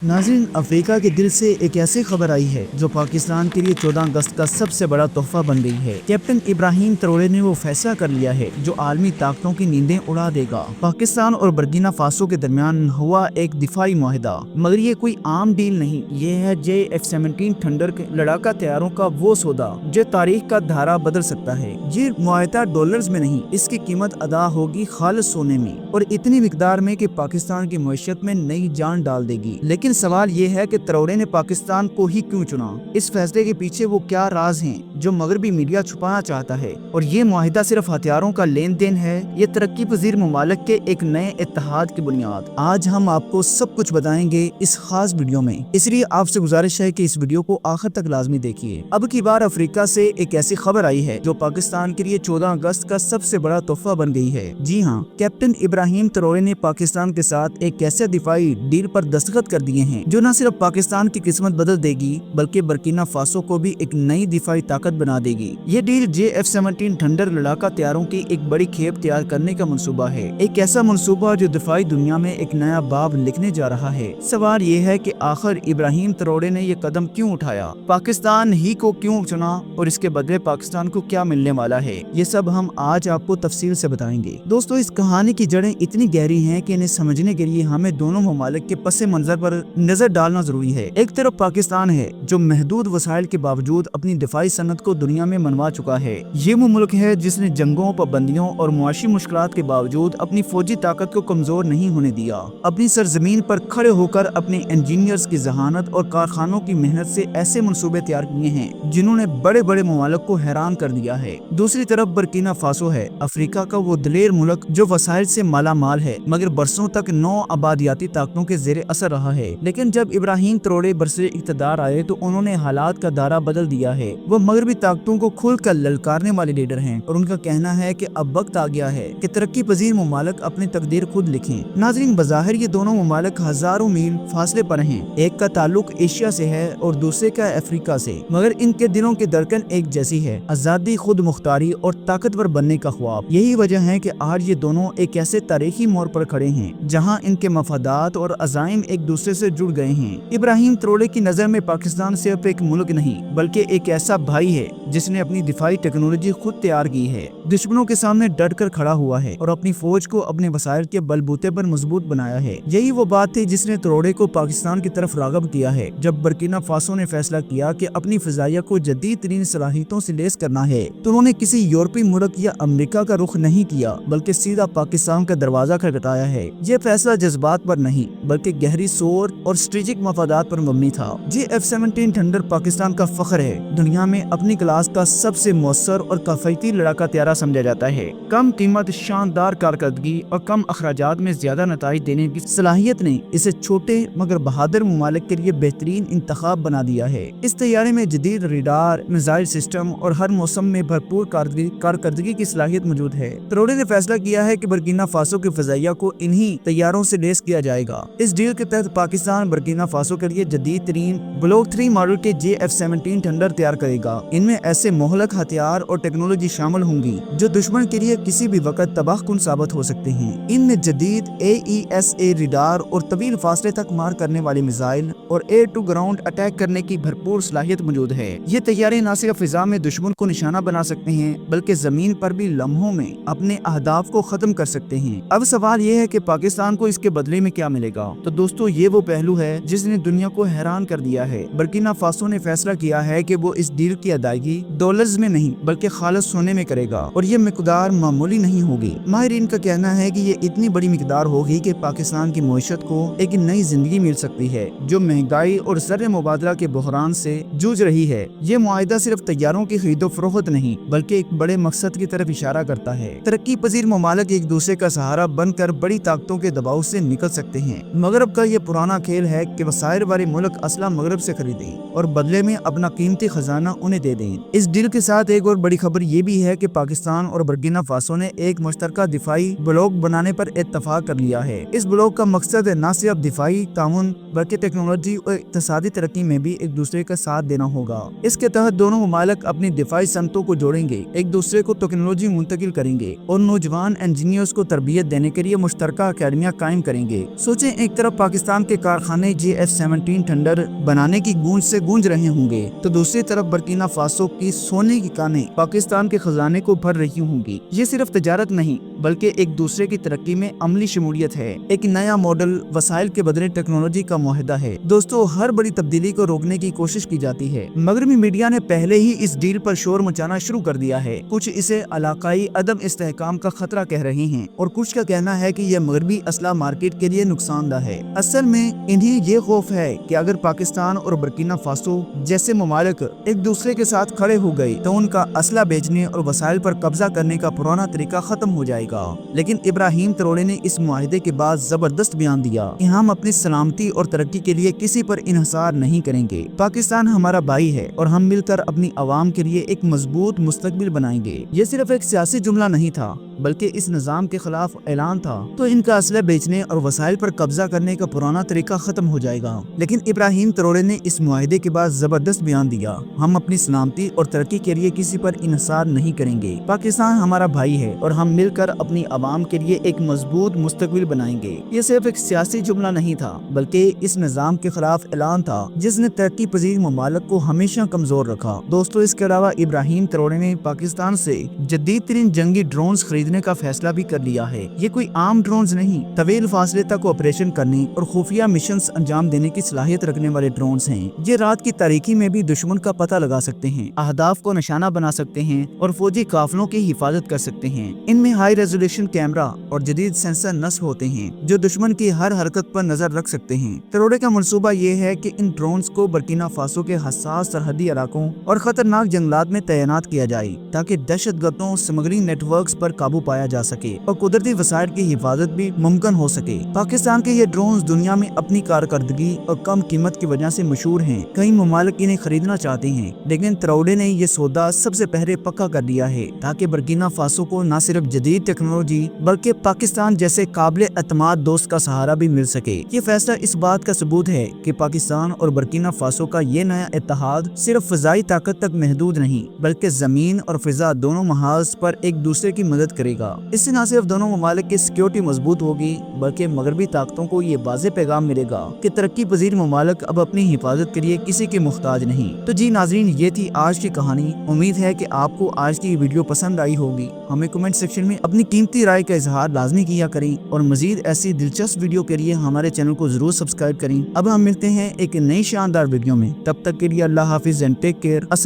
नाज़रीन, अफ्रीका के दिल से एक ऐसी खबर आई है जो पाकिस्तान के लिए 14 अगस्त का सबसे बड़ा तोहफा बन गई है। कैप्टन इब्राहिम ट्रोरे ने वो फैसला कर लिया है जो आलमी ताकतों की नींदें उड़ा देगा। पाकिस्तान और बर्किना फासो के दरमियान हुआ एक दिफाई मुआहिदा, मगर ये कोई आम डील नहीं। ये है JF-17 थंडर के लड़ाका तैयारों का वो सौदा जो तारीख का धारा बदल सकता है। ये मुआहिदा डॉलर्स में नहीं, इसकी कीमत अदा होगी खालिस सोने में, और इतनी मिकदार में कि पाकिस्तान की मईशत में नई जान डाल देगी। लेकिन सवाल ये है कि ट्रोरे ने पाकिस्तान को ही क्यों चुना? इस फैसले के पीछे वो क्या राज हैं जो मगरबी मीडिया छुपाना चाहता है? और ये मुआहिदा सिर्फ हथियारों का लेन देन है, ये तरक्की पजीर मुमालिक के एक नए इत्तेहाद की बुनियाद। आज हम आपको सब कुछ बताएंगे इस खास वीडियो में, इसलिए आपसे गुजारिश है कि इस वीडियो को आखिर तक लाजमी देखिए। अब की बार अफ्रीका से एक ऐसी खबर आई है जो पाकिस्तान के लिए 14 अगस्त का सबसे बड़ा तोहफा बन गई है। जी हाँ, कैप्टन इब्राहिम ट्रोरे ने पाकिस्तान के साथ एक ऐसे दिफाई डील पर दस्तखत कर दिए हैं जो न सिर्फ पाकिस्तान की किस्मत बदल देगी बल्कि बर्किना फासो को भी एक नई दिफाई ताकत बना देगी। ये डील JF-17 थंडर लड़ाका तैयारों की एक बड़ी खेप तैयार करने का मंसूबा है, एक ऐसा मंसूबा जो दिफाई दुनिया में एक नया बाब लिखने जा रहा है। सवाल ये है कि आखिर इब्राहिम ट्रोरे ने ये कदम क्यों उठाया, पाकिस्तान ही को क्यों चुना, और इसके बदले पाकिस्तान को क्या मिलने वाला है, ये सब हम आज आपको तफसील से बताएंगे। दोस्तों, इस कहानी की जड़ें इतनी गहरी हैं कि इन्हें समझने के लिए हमें दोनों ममालिक के पस मंजर पर नजर डालना जरूरी है। एक तरफ पाकिस्तान है जो महदूद वसाइल के बावजूद अपनी दिफाई सनत को दुनिया में मनवा चुका है। ये वो मुल्क है जिसने जंगों, पाबंदियों और मुआशी मुश्किलात के बावजूद अपनी फौजी ताकत को कमजोर नहीं होने दिया। अपनी सरजमीन पर खड़े होकर अपने इंजीनियर्स की जहानत और कारखानों की मेहनत से ऐसे मंसूबे तैयार किए हैं जिन्होंने बड़े बड़े ममालिक को हैरान कर दिया है। दूसरी तरफ बर्किना फासो है, अफ्रीका का वो दलेर मुल्क जो वसाइल से माला माल है मगर बरसों तक 9 आबादियाती ताकतों के जेर असर रहा है। लेकिन जब इब्राहिम ट्रोरे बरसे इक़्तिदार आए तो उन्होंने हालात का दायरा बदल दिया है। वो मगरबी ताकतों को खुलकर ललकारने वाले लीडर हैं और उनका कहना है कि अब वक्त आ गया है कि तरक्की पजीर ममालिक अपनी तकदीर खुद लिखें। नाज़रीन, बज़ाहिर ये दोनों ममालिक हजारों मील फासले पर हैं। एक का ताल्लुक एशिया से है और दूसरे का अफ्रीका से, मगर इनके दिलों की धड़कन एक जैसी है, आजादी, खुद मुख्तारी और ताकतवर बनने का ख्वाब। यही वजह है कि आज ये दोनों एक ऐसे तारीखी मोड़ पर खड़े हैं जहाँ इनके मफादात और अज़ाइम एक दूसरे से जुड़ गए हैं। इब्राहिम ट्रोरे की नजर में पाकिस्तान सिर्फ एक मुल्क नहीं बल्कि एक ऐसा भाई है जिसने अपनी दिफाई टेक्नोलॉजी खुद तैयार की है, दुश्मनों के सामने डट कर खड़ा हुआ है और अपनी फौज को अपने वसाइल के बलबूते पर मजबूत बनाया है। यही वो बात थी जिसने ट्रोरे को पाकिस्तान की तरफ राग़िब किया है। जब बर्किना फासो ने फैसला किया कि अपनी फिजाइया को जदीद तरीन सलाहियतों से लेस करना है तो उन्होंने किसी यूरोपीय मुल्क या अमेरिका का रुख नहीं किया बल्कि सीधा पाकिस्तान का दरवाजा खटखटाया है। ये फैसला जज्बात पर नहीं बल्कि गहरी सोच और स्ट्रेटेजिक मफादात पर मबनी था। JF-17 थंडर पाकिस्तान का फख्र है, दुनिया में अपनी क्लास का सबसे मौसर और किफायती लड़ाका तैयारा समझा जाता है। कम कीमत, शानदार कारकर्दगी और कम अखराजात में ज्यादा नताइज देने की सलाहियत ने इसे छोटे मगर बहादुर ममालिक के लिए बेहतरीन इंतखाब बना दिया है। इस तैयारे में जदीद रडार, मिसाइल सिस्टम और हर मौसम में भरपूर कारकर्दगी की सलाहियत मौजूद है। ट्रोरे ने फैसला किया है कि बर्किना फासो के फजाइया को इन्हीं तैयारों से लेस किया जाएगा। इस डील के तहत पाकिस्तान बर्किना फासो के लिए जदीद तरीन ब्लॉक 3 मॉडल के JF-17 थंडर तैयार करेगा। इनमें ऐसे मोहलक हथियार और टेक्नोलॉजी शामिल होंगी जो दुश्मन के लिए किसी भी वक्त तबाहकुन साबित हो सकते हैं। इनमें जदीद AESA रडार और तवील फासले तक मार करने वाली मिसाइल और एयर टू ग्राउंड अटैक करने की भरपूर सलाहियत मौजूद है। ये तैयारी न सिर्फ फिजा में दुश्मन को निशाना बना सकते हैं बल्कि जमीन पर भी लम्हों में अपने अहदाफ को खत्म कर सकते हैं। अब सवाल ये है कि पाकिस्तान को इसके बदले में क्या मिलेगा? तो दोस्तों, ये वो पहलू है जिसने दुनिया को हैरान कर दिया है। बर्किना फासो ने फैसला किया है कि वो इस डील की अदायगी डॉलर्स में नहीं बल्कि खालिस सोने में करेगा, और ये मिकदार मामूली नहीं होगी। माहिरीन का कहना है कि ये इतनी बड़ी मिकदार होगी कि पाकिस्तान की मईशत को एक नई जिंदगी मिल सकती है जो महंगाई और ज़र मुबादला के बहरान से जूझ रही है। ये मुआहिदा सिर्फ तैयारों की खरीदो फरोख्त नहीं बल्कि एक बड़े मकसद की तरफ इशारा करता है। तरक्की पजीर ममालिक एक दूसरे का सहारा बनकर बड़ी ताकतों के दबाव से निकल सकते हैं। मगरब का ये पुराना खेल है कि वसाइल वाले मुल्क असला मगरब से खरीदें और बदले में अपना कीमती खजाना उन्हें दे दें। इस डील के साथ एक और बड़ी खबर ये भी है कि पाकिस्तान और बर्किना फासो ने एक मुश्तरका दिफाई ब्लॉक बनाने पर इत्तफाक कर लिया है। इस ब्लॉक का मकसद न सिर्फ दिफाई ताउन बल्कि टेक्नोलॉजी और इक्तिसादी तरक्की में भी एक दूसरे का साथ देना होगा। इसके तहत दोनों ममालिक अपनी दिफाई सनतों को जोड़ेंगे, एक दूसरे को टेक्नोलॉजी मुंतकिल करेंगे और नौजवान इंजीनियर्स को तरबियत देने के लिए मुश्तरका अकेडमियां कायम करेंगे। सोचें, एक तरफ पाकिस्तान के कारखाने JF-17 थंडर बनाने की गूंज से गूंज रहे होंगे, तो दूसरी तरफ बर्किना फासो की सोने की कानें पाकिस्तान के खजाने को भर रही होंगी। ये सिर्फ तजारत नहीं बल्कि एक दूसरे की तरक्की में अमली शमूलियत है, एक नया मॉडल, वसाइल के बदले टेक्नोलॉजी का मुआहदा है। दोस्तों, हर बड़ी तब्दीली को रोकने की कोशिश की जाती है। मगरबी मीडिया ने पहले ही इस डील पर शोर मचाना शुरू कर दिया है। कुछ इसे इलाकाई अदम इस्तेहकाम का खतरा कह रहे हैं और कुछ का कहना है कि यह मगरबी असला मार्केट के लिए नुकसानदा है। असल में इन्हें ये खौफ है कि अगर पाकिस्तान और बर्किना फासो जैसे ममालिक एक दूसरे के साथ खड़े हो गए तो उनका असला बेचने और वसाइल पर कब्जा करने का पुराना तरीका खत्म हो जाएगा। लेकिन इब्राहिम ट्रोले ने इस मुआहदे के बाद जबरदस्त बयान दिया कि हम अपनी सलामती और तरक्की के लिए किसी पर इन्हिसार नहीं करेंगे। पाकिस्तान हमारा भाई है और हम मिलकर अपनी आवाम के लिए एक मजबूत मुस्तकबिल बनाएंगे। ये सिर्फ एक सियासी जुमला नहीं था बल्कि इस निजाम के खिलाफ ऐलान था। तो इनका असला बेचने और वसाइल पर कब्जा करने का पुराना तरीका खत्म हो जाएगा। लेकिन इब्राहिम ट्रोले ने इस मुआहदे के बाद जबरदस्त बयान दिया, हम अपनी सलामती और तरक्की के लिए किसी पर इन्हिसार नहीं करेंगे। पाकिस्तान हमारा भाई है और हम मिलकर अपनी आवाम के लिए एक मजबूत मुस्तकबिल बनाएंगे। ये सिर्फ एक सियासी जुमला नहीं था बल्कि इस निजाम के खिलाफ ऐलान था जिसने तरक्की पजीर ममालिक को हमेशा कमजोर रखा। दोस्तों, इसके अलावा इब्राहिम ट्रोले ने पाकिस्तान से जदीद तरीन जंगी ड्रोन्स खरीदने का फैसला भी कर लिया है। ये कोई आम ड्रोन्स नहीं, तवील फासले तक ऑपरेशन करने और खुफिया मिशन अंजाम देने की सलाहियत रखने वाले ड्रोन्स हैं। ये रात की तारीकी में भी दुश्मन का पता लगा सकते हैं, अहदाफ को निशाना बना सकते हैं और फौजी काफिलों की हिफाजत कर सकते हैं। इनमें हाई रेजोल्यूशन कैमरा और जदीद सेंसर नस्ब होते हैं जो दुश्मन की हर हरकत पर नजर रख सकते हैं। ट्रोले का मंसूबा ये है कि इन ड्रोन्स को बर्किना फासो के हसास सरहदी इलाकों और खतरनाक जंगलात में तैनात किया जाए ताकि दहशतगर्दों स्मगलिंग नेटवर्क्स पर काबू पाया जा सके और कुदरती वसाइल की हिफाजत भी मुमकिन हो सके। पाकिस्तान के ये ड्रोन्स दुनिया में अपनी कारकर्दगी और कम कीमत की वजह से मशहूर हैं। कई ममालिक इन्हें खरीदना चाहते हैं, लेकिन ट्रोले ने ये सौदा सबसे पहले पक्का कर दिया है ताकि बर्किना फासो को न सिर्फ जदीद टेक्नोलॉजी बल्कि पाकिस्तान जैसे काबिल एतमाद दोस्त का सहारा भी मिल सके। ये फैसला इस बात का सबूत है कि पाकिस्तान और बर्किना फासो का ये नया इत्तेहाद सिर्फ फजाई ताकत तक महदूद नहीं बल्कि जमीन और फिजा दोनों महाज पर एक दूसरे की मदद करेगा। इससे न सिर्फ दोनों ममालिक की सिक्योरिटी मजबूत होगी बल्कि मगरबी ताकतों को ये वाज़ेह पैगाम मिलेगा कि तरक्की पजीर ममालिक अब अपनी हिफाजत के लिए किसी के मुख्ताज नहीं। तो जी नाजरीन, ये थी आज की कहानी। उम्मीद है कि आपको आज की वीडियो पसंद आई होगी। हमें कमेंट सेक्शन में अपनी कीमती राय का इजहार लाजमी किया करें और मजीद ऐसी दिलचस्प वीडियो के लिए हमारे चैनल को जरूर सब्सक्राइब करें। अब हम मिलते हैं एक नई शानदार वीडियो में, तब तक के लिए अल्लाह हाफिज एंड टेक केयर।